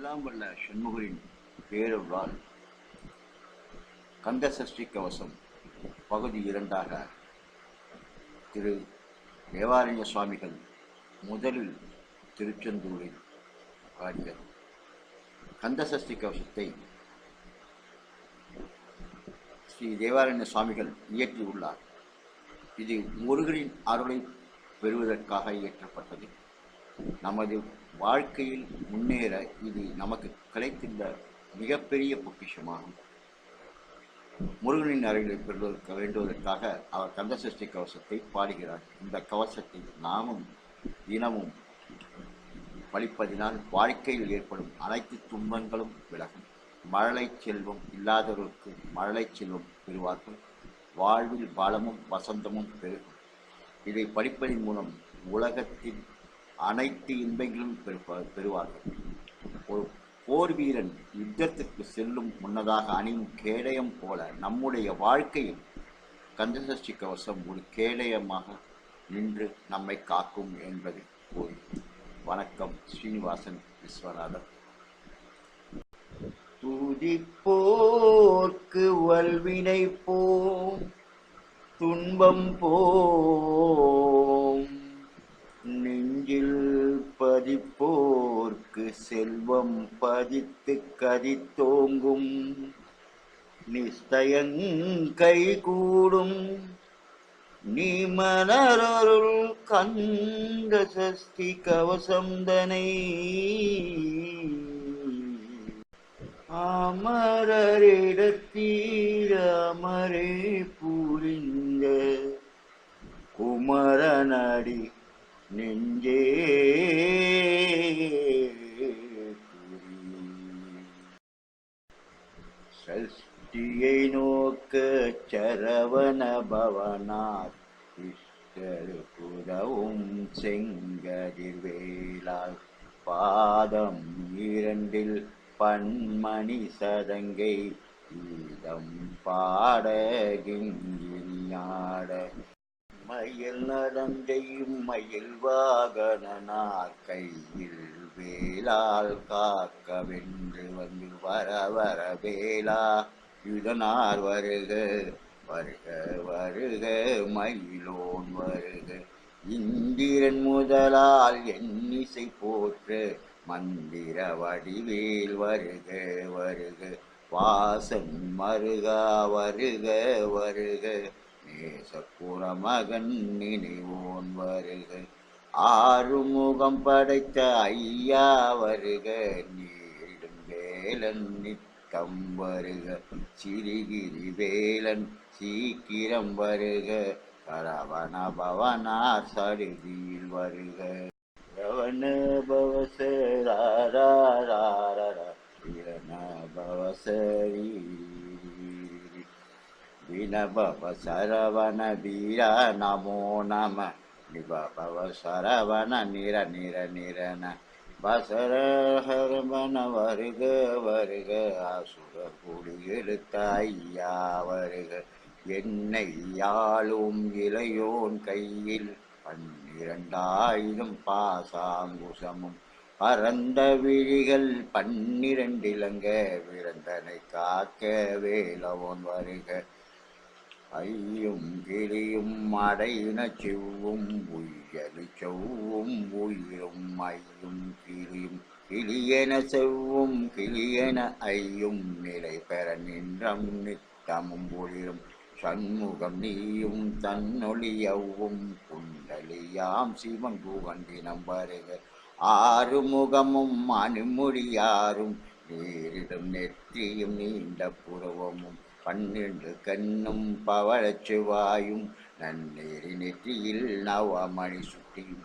எல்லாம் வல்ல சண்முகரின் பேரருளால் கந்த சஷ்டி கவசம் பகுதி 2ஆக திரு தேவாரண்ய சுவாமிகள் முதலில் திருச்செந்தூரில் பாடிய கந்த சஷ்டி கவசத்தை ஸ்ரீ தேவாரண்ய சுவாமிகள் இயற்றியுள்ளார். இது முருகனின் அருளை பெறுவதற்காக இயற்றப்பட்டது. நமது வாழ்க்கையில் முன்னேற இது நமக்கு கிடைத்துள்ள மிகப்பெரிய பொக்கிஷமாகும். முருகனின் அருளை பெறுவதற்கு வேண்டுவதற்காக அவர் கந்த சஷ்டி கவசத்தை பாடுகிறார். இந்த கவசத்தை நாமும் தினமும் படிப்பதினால் வாழ்க்கையில் ஏற்படும் அனைத்து துன்பங்களும் விலகும். மழலை செல்வம் இல்லாதவர்களுக்கு மழலை செல்வம் பெறுவார்கள். வாழ்வில் வளமும் வசந்தமும் பெருகும். இதை படிப்பதன் மூலம் உலகத்தில் அனைத்து இன்பங்களும் பெறுவார்கள். ஒரு போர் வீரன் யுத்தத்திற்கு செல்லும் முன்னதாக அணியும் கேடயம் போல நம்முடைய வாழ்க்கையில் கந்தசஷ்டி கவசம் ஒரு கேடயமாக நின்று நம்மை காக்கும் என்பது கூறி வணக்கம். ஸ்ரீனிவாசன் விஸ்வநாதன். துதிப்போர்க்கு வல்வினை போம், துன்பம் போம், நெஞ்சில் பதிப்போர்க்கு செல்வம் பதித்து கதித்தோங்கும், நிஸ்தயங் கைகூடும், நீ மலரருள் கந்த சஷ்டி கவசந்தனை அமரரிடத்தீர அமரே புரிந்த குமரனடி நெஞ்சே சஷ்டியை நோக்க சரவண பவனார் கிருஷ்ணர் புதவும் செங்கதிர்வேலால் பாதம் 2 பன்மணி சதங்கை கீதம் பாட கிங்கிரியாட மயில் நடந்தையும் மயில் வாகனார் கையில் வேளால் காக்க வென்று வந்து வர வர வேளா யுதனார் வருக வருக வருக மயிலோன் வருக இந்திரன் முதலால் எண்ணிசை போற்று மந்திர வடிவேல் வருக வருக வாசன் மருகா வருக வருக நேசப்புற மகன் நினைவோன் வருக ஆறுமுகம் படைத்த ஐயா வருக நீரிடும் வேலன் நித்தம் வருக சிறுகிரி வேலன் சீக்கிரம் வருக சரவண பவனார் சடுதியில் வருக ரவண பவசரி வினபவ சரவண வீரா நமோ நம நிபவ சரவண நிர நிர நிரன பசரஹரமண வருக வருக அசுர குடி எழுத்த ஐயா வருக என்னை யாழும் இளையோன் கையில் 12,000 பாசாங்குசமும் பரந்த விழிகள் 12 இலங்க விரந்தனை காக்க வேலவோன் வருக ஐயும் கிளியும் அடையின செவ்வும் உயலு செவ்வும் உயிரும் ஐயும் கிளியும் கிளியென செவ்வும் கிளியென ஐயும் நிலை பெற நின்றம் நித்தமும் ஒளிரும் சண்முகம் நீயும் தன்னொழியவும் குண்டலியாம் சிவன் பூவண்டினம் வருக ஆறுமுகமும் அனுமொழியாரும் நேரிடும் நெற்றியும் நீண்ட புருவமும் 12 கண்ணும் பவழச்சுவாயும் நன்னேறி நெற்றியில் நவமணி சுட்டியும்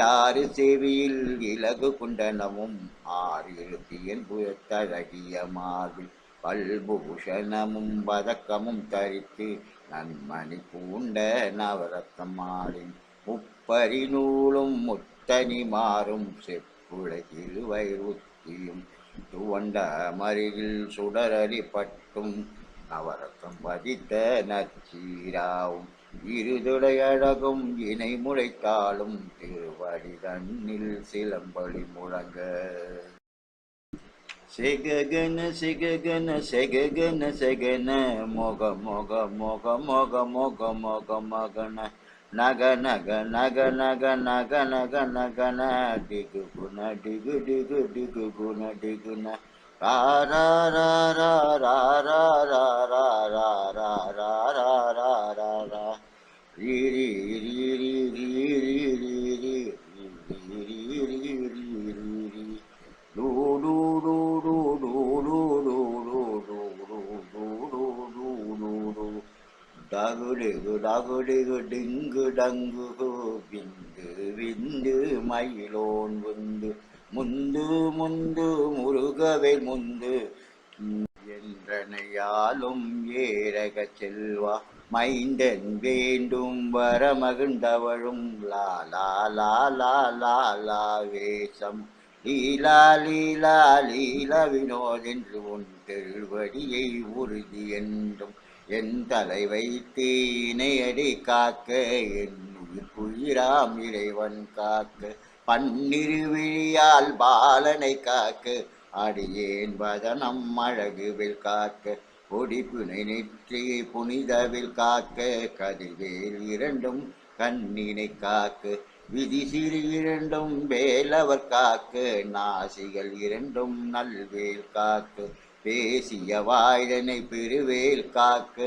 6 செவியில் இலகு குண்டனமும் 6 எழுத்தியன் புயத்தழகிய மார்பில் பல்பூஷணமும் பதக்கமும் தரித்து நன்மணி பூண்ட நவரத்தமாளின் முப்பரி நூலும் முத்தனி மாறும் செப்புலகில் வைருத்தியும் துவண்ட மருகில் சுடரறி பட்டும் நவரத்தம் பதித்த நச்சீராவும் இருதுடை அழகும் இணை முளைத்தாலும் திருவடி தன்னில் சிலம்பொலி முழங்க செககன செககன செககன செகன மொக மொக மொக மொக மொக மொக மகன நக நக நக நக நக நக நகன டிகு குண டிகு டிகு டிகு குண டிகுன ரா ரா ரா ரா ரா ரா ரா ரா ரா ரா ரா ரா ரா ரா ரா ரீ ரீ ரீ ரீ ரீ ரீ ரீ ரீ ரீ ரீ ரீ ரீ do do do do do do do do do do do do do dagudigu dagudigu dingu dangu bindu bindu மயிலோன் வந்து முந்து முந்து முருகவேல் முந்து என்றனையாலும் ஏரக செல்வா மைந்தன் வேண்டும் வரமகிழ்ந்தவளும் லா லா லா லா லா லா வேஷம் லீலா லீலா லீலா வினோதென்று உன் திருவடியை உறுதி என்றும் என் தலை வைத்து இணையடி காக்க என் உயிராம் இறைவன் காக்க பன்னிருவிழியால் பாலனை காக்க அடியேன் வதனம் அழகுவில் காக்க பொடிப்புனை நெற்றி புனிதவில் காக்க கதிர்வேல் இரண்டும் கண்ணினை காக்க விதி சிறு இரண்டும் வேலவர் காக்க நாசிகள் இரண்டும் நல்வேல் காக்க பேசிய வாய்தனை பெருவேல் காக்க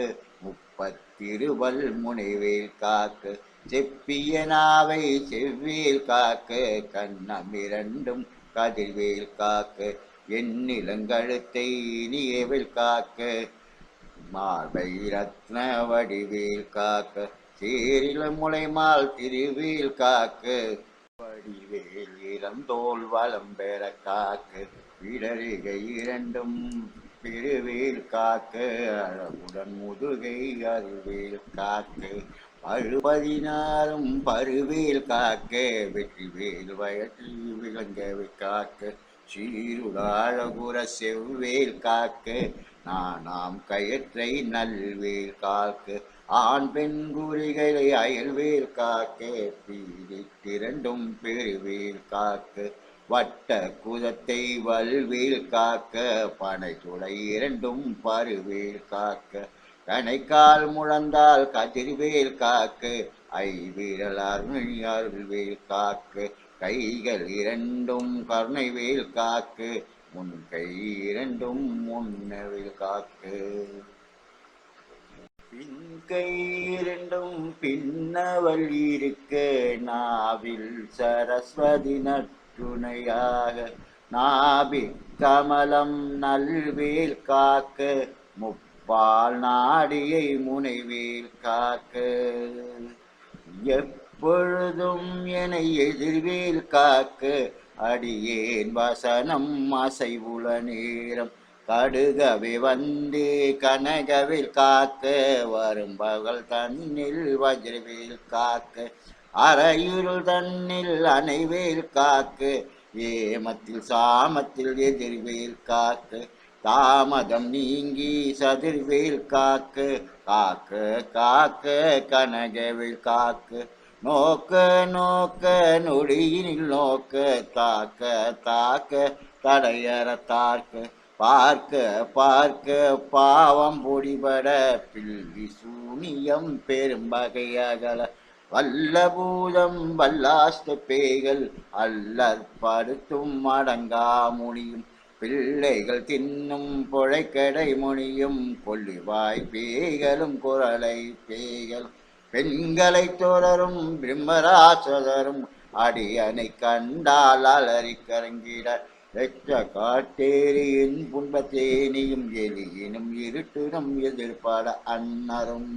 முப்பத்திருவல் முனைவேல் காக்க செப்பிய நாவை செவ்வேல் காக்க கண்ணம் இரண்டும் கதிர்வேல் காக்க எண்ணிலங்கழுத்தை இனியவேல் காக்க மார்பை ரத்ன வடிவேல் காக்க சேரில முளைமால் திருவேல் காக்க வடிவேல் இளந்தோல் வளம் பெற காக்க இடரிகை இரண்டும் பெருவேல் காக்க அழகுடன் முதுகை அருவேல் காக்க பழுபதினாரும் பருவேல் காக்க வெற்றிவேல் வயற்றில் விளங்கவை காக்க சீருடாழகுற செவ்வேல் காக்க நானாம் கயற்றை நல்வேல் காக்க ஆண் பெண் குறிகளை அயல்வேல் காக்க பீடித்திரண்டும் பெருவேல் காக்க வட்ட குதத்தை வல்வேல் காக்க பனை துளை இரண்டும் பருவேல் காக்க கணைக்கால் முழந்தால் கதிர்வேல் காக்க ஐவிரல் அருள்வேல் காக்க கைகள் இரண்டும் கருணைவேல் காக்க முன் கை இரண்டும் முன்னவேல் காக்க பின் கை இரண்டும் பின்னவள் இருக்க நாவில் சரஸ்வதி நற்றுணையாக நாபி கமலம் நல்வேல் காக்க முப்பால் நாடியை முனைவேல் காக்க எப்பொழுதும் என எதிர்வேல் காக்க அடியேன் வசனம் அசைவுள நேரம் கடுகவே வந்து கனகவில் காக்க வரும் பகல் தன்னில் வஜ்ரவேல் காக்க அரையுருள் தன்னில் அணைவேல் காக்க ஏமத்தில் சாமத்தில் எதிர்வேல் காக்க தாமதம் நீங்கி சதிர்வேல் காக்க காக்க காக்க கனகவில் காக்க நோக்க நோக்க நொடியினில் நோக்க தாக்க தாக்க தடையற தாக்க பார்க்க பார்க்க பாவம் பொடிபட பில்லி சூனியம் பெரும்பகையகல வல்லபூதம் வல்லாஸ்த பேய்கள் அல்லற்படுத்தும் அடங்கா முடியும் பிள்ளைகள் தின்னும் பொழைக்கடை முனியும் கொல்லிவாய் பேய்களும் குரலை பேய்களும் பெண்களை தொடரும் பிரம்மராசதரும் அடியனை கண்டால் அலறி கரங்கிட வெற்ற காட்டேரியின் புன்பத்தேனியும் எலியினும் இருட்டினும் எதிர்பாட அன்னரும்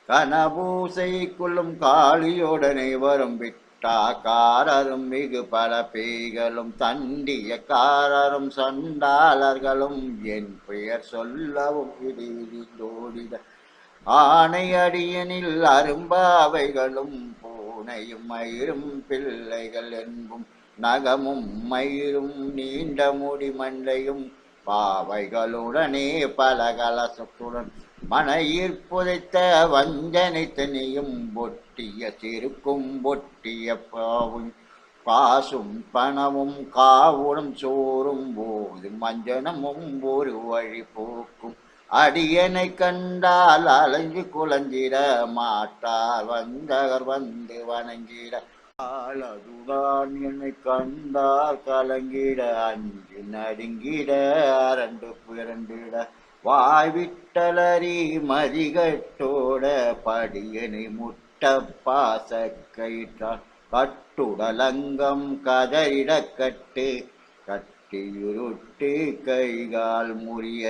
கனபூசைக்குள்ளும் காளியோடனை வரும் விட்டாக்காரரும் மிகு பல பேய்களும் தண்டிய காரரும் சண்டாளர்களும் என் பெயர் சொல்லவும் இடிதோடிட ஆணை அடியனில் அரும்பாவைகளும் பூனையும் மயிரும் பிள்ளைகள் என்பும் நகமும் மயிரும் நீண்ட முடி மண்டையும் பாவைகளுடனே பல கலசத்துடன் மனையிற் புதைத்த வஞ்சனை தனியும் பொட்டிய சிறுக்கும் பொட்டிய பாவும் காசும் பணமும் காவுடும் சோறும் போதும் மஞ்சனமும் ஒரு வழி போக்கும் அடியனை கண்டால் அலைஞ்சு குழந்திட மாட்டார் வந்தவர் வந்து வணங்கிட அதுதான் என்னை கண்டார் கலங்கிட அஞ்சு நடுங்கிட அரண்டு பிறண்டிட வாய்விட்டலறி மதிகட்டோட படியனை முட்ட பாச கயிற்றான் கட்டுடலங்கம் கதறிட கட்டு கட்டியுருட்டு கைகால் முறிய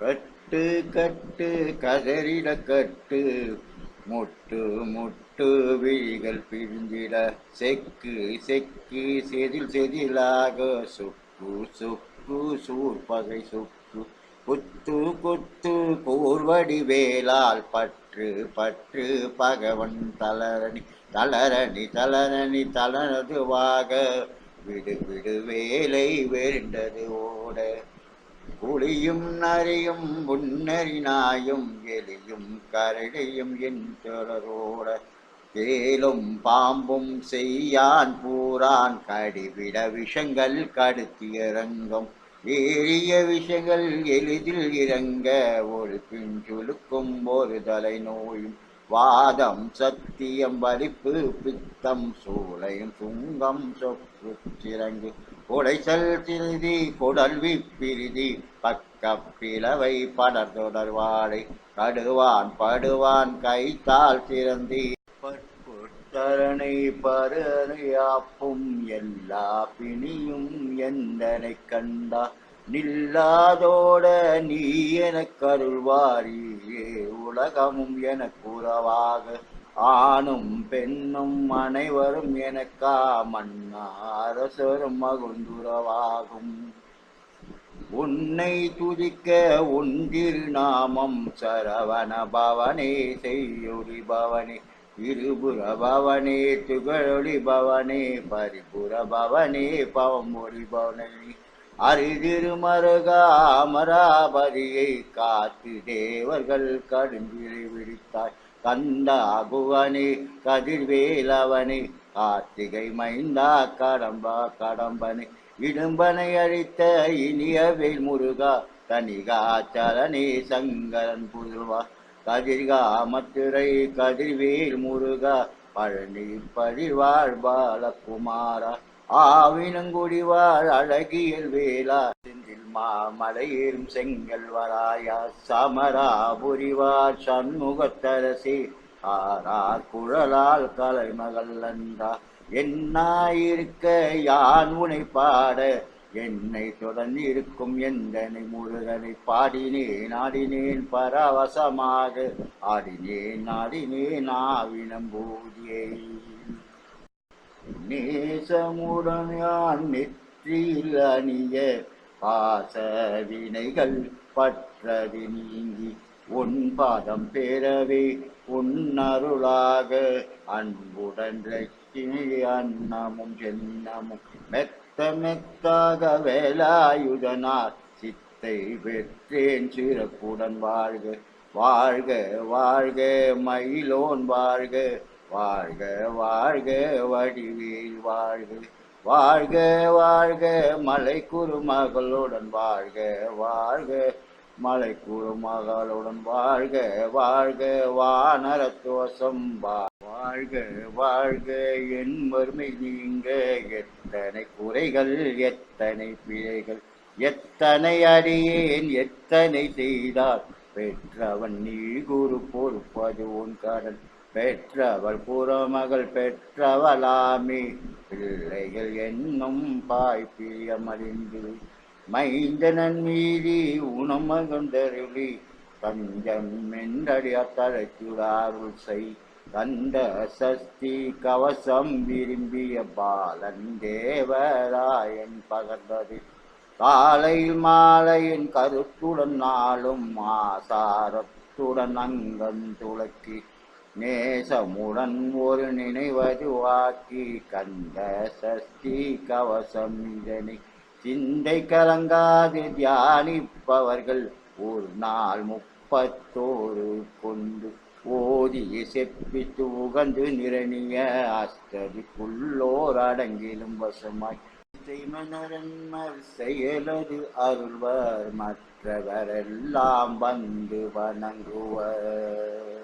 கட்டு கட்டு கதறிட கட்டு முட்டு முட்டு விழிகள் பிரிந்திட செக்கு செக்கு செதில் செதிலாக சுக்கு சுக்கு சூர்பகை சுக்கு குத்து குத்து கூர்வடி வேளால் பற்று பற்று பகவன் தளரணி தளரணி தளரணி தளனதுவாக விடு விடு வேலை வேண்டது ஓட புலியும் நரியும் முன்னறி நாயும் எலியும் கரடியும் என் தொடரோட தேலும் பாம்பும் செய்யான் பூரான் கடிவிட விஷங்கள் கடுத்தி இறங்கும் ஏறிய விஷங்கள் எளிதில் இறங்க ஒரு பிஞ்சுலுக்கும் ஒரு தலை நோயும் வாதம் சத்தியம் வலிப்பு பித்தம் சூளையும் சுங்கம் சொப்பு சிறங்கு உடைசல் திருதி குடல்வி பிரிதி பக்க பிளவை படர் தொடர்வாடை கடுவான் படுவான் கைத்தால் திறந்தி தரணை பரணையாப்பும் எல்லா பிணியும் எந்தனை கண்டா நில்லாதோட நீ எனக் கருள்வாரியே உலகமும் எனக் உறவாக ஆணும் பெண்ணும் அனைவரும் எனக்கா மன்னா அரசரும் மகுந்துறவாகும் உன்னை துதிக்க உன் திருநாமம் சரவண பவனே செய்யொளி பவனே இருபுற பவனே துகளொளி பவனே பரிபுற பவனே பவமொழி பவனே அரிதிருமருகா அமராபதியை காத்து தேவர்கள் கடுஞ்சிறை விழித்தாய் கந்தா குவனே கதிர்வேலவனே கார்த்திகை மைந்தா கடம்பா கடம்பனே இடும்பனை அழித்த இனிய வேல் முருகா தனிகாச்சலனே சங்கரன் புதுவா கதிர்கா மத்துரை கதிர்வேல் முருகா பழனி பழிவாழ் பாலகுமாரா ஆவினங்குடிவாழ் அழகியல் வேளா செந்தில் மாமலையேறும் செங்கல் வராயா சமராபுரிவார் சண்முகத்தரசி ஆரார் குழலால் கலைமகள் அன்றா என்னாயிருக்க யான் உனை பாட என்னை தொடர்ந்து இருக்கும் எந்தனை முருகனை பாடினேன் ஆடினேன் பரவசமாக ஆடினேன் ஆடினேன் ஆவினம் பூதியை நேசமுடன் யான் நெற்றியில் அணிய பாச வினைகள் பற்றது நீங்கி உன் பாதம் பெறவே உன் அருளாக அன்புடன் லட்சுமி அன்னமும் சென்னமும் மெத்த மெத்தாக வேலாயுதனார் சித்தை பெற்றேன் சிறப்புடன் வாழ்க வாழ்க வாழ்க மயிலோன் வாழ்க வாழ்க வாழ்க வடிவேல் வாழ்க வாழ்க வாழ்க மலை குருமகளுடன் வாழ்க வாழ்க மலை குருமகளுடன் வாழ்க வாழ்க வானரத்துவசம் வாழ்க வாழ்க என் வறுமை நீங்க எத்தனை குறைகள் எத்தனை பிழைகள் எத்தனை அடியேன் எத்தனை செய்தால் பெற்றவன் நீ குரு பொறுப்பது உன் கடன் பெற்றவள் புறமகள் பெற்றவளாமே பிள்ளைகள் என்னும் பாய் பிரியமறிந்து மைந்தனன் மீதி உணமகந்தருளி தஞ்சம் மென்றடிய தழைச்சுடாருள் செய் கந்த சஷ்டி கவசம் விரும்பிய பாலன் தேவராயன் பகர்ந்தது காலையில் மாலையின் கருத்துடன் நாளும் ஆசாரத்துடன் அங்கன் துளக்கி நேசமுடன் ஒரு நினைவது வாக்கி கந்த சஷ்டி கவசம் இதனை சிந்தை கலங்காது தியானிப்பவர்கள் ஒரு நாள் 31 கொண்டு ஓதிய செப்பித்து உகந்து நிரணிய அஸ்ததிக்குள்ளோர் அடங்கிலும் வசமாய் செய்மனரன்மர் செயலது அருள்வர் மற்றவரெல்லாம் வந்து வணங்குவர்.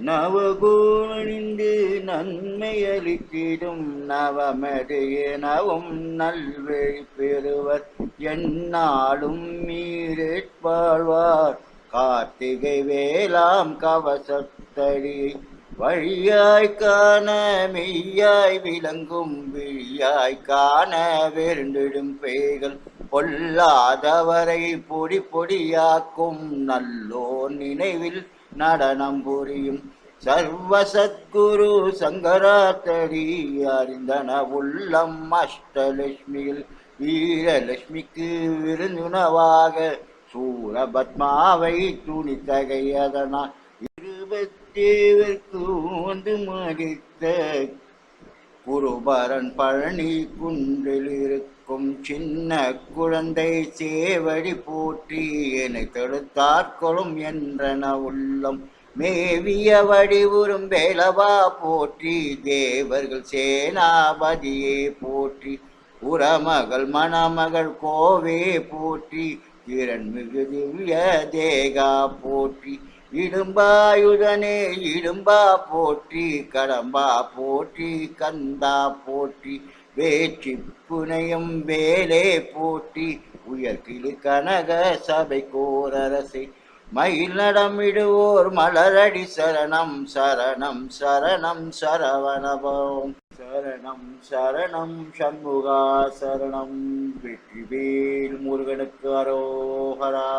நவகோணிந்து நன்மையளித்திடும் நவமது எனவும் நல்வழி பெறுவர் எந்நாளும் மீறேற்பாழ்வார் கார்த்திகை வேளாம் கவசத்தடி வழியாய் காண மெய்யாய் விளங்கும் விழியாய் காண வேண்டிடும் பேய்கள் பொல்லாதவரை பொடி பொடியாக்கும் நல்லோர் நினைவில் நடனம் புரியும் சர்வசத்குரு சங்கராத்தடி அறிந்தன உள்ளம் அஷ்டலட்சுமியில் வீரலட்சுமிக்கு விருந்துணவாக சூரபத்மாவை துணித்தகையதனால் 27 வந்து மடித்த குருபரன் பழனி குன்றில் இருக்கும் சின்ன குழந்தை சேவடி போற்றி என்னை தடுத்தாற்கொள்ளும் என்றன உள்ளம் மேவிய வடிவுறும் வேலவா போற்றி தேவர்கள் சேனாபதியே போற்றி உரமகள் மணமகள் கோவே போற்றி திறன்மிகு திவ்ய தேகா போற்றி இடும்பாயுதனே இடும்பா போற்றி கடம்பா போற்றி கந்தா போற்றி வேற்றி புனையும் வேலே போற்றி உயர்கிழு கனக சபை கோரரசை மயில் நடமிடுவோர் மலரடி சரணம் சரணம் சரணம் சரவணபவம் சரணம் சரணம் சண்முகா சரணம் வெற்றிவேல் முருகனுக்கு அரோகரா.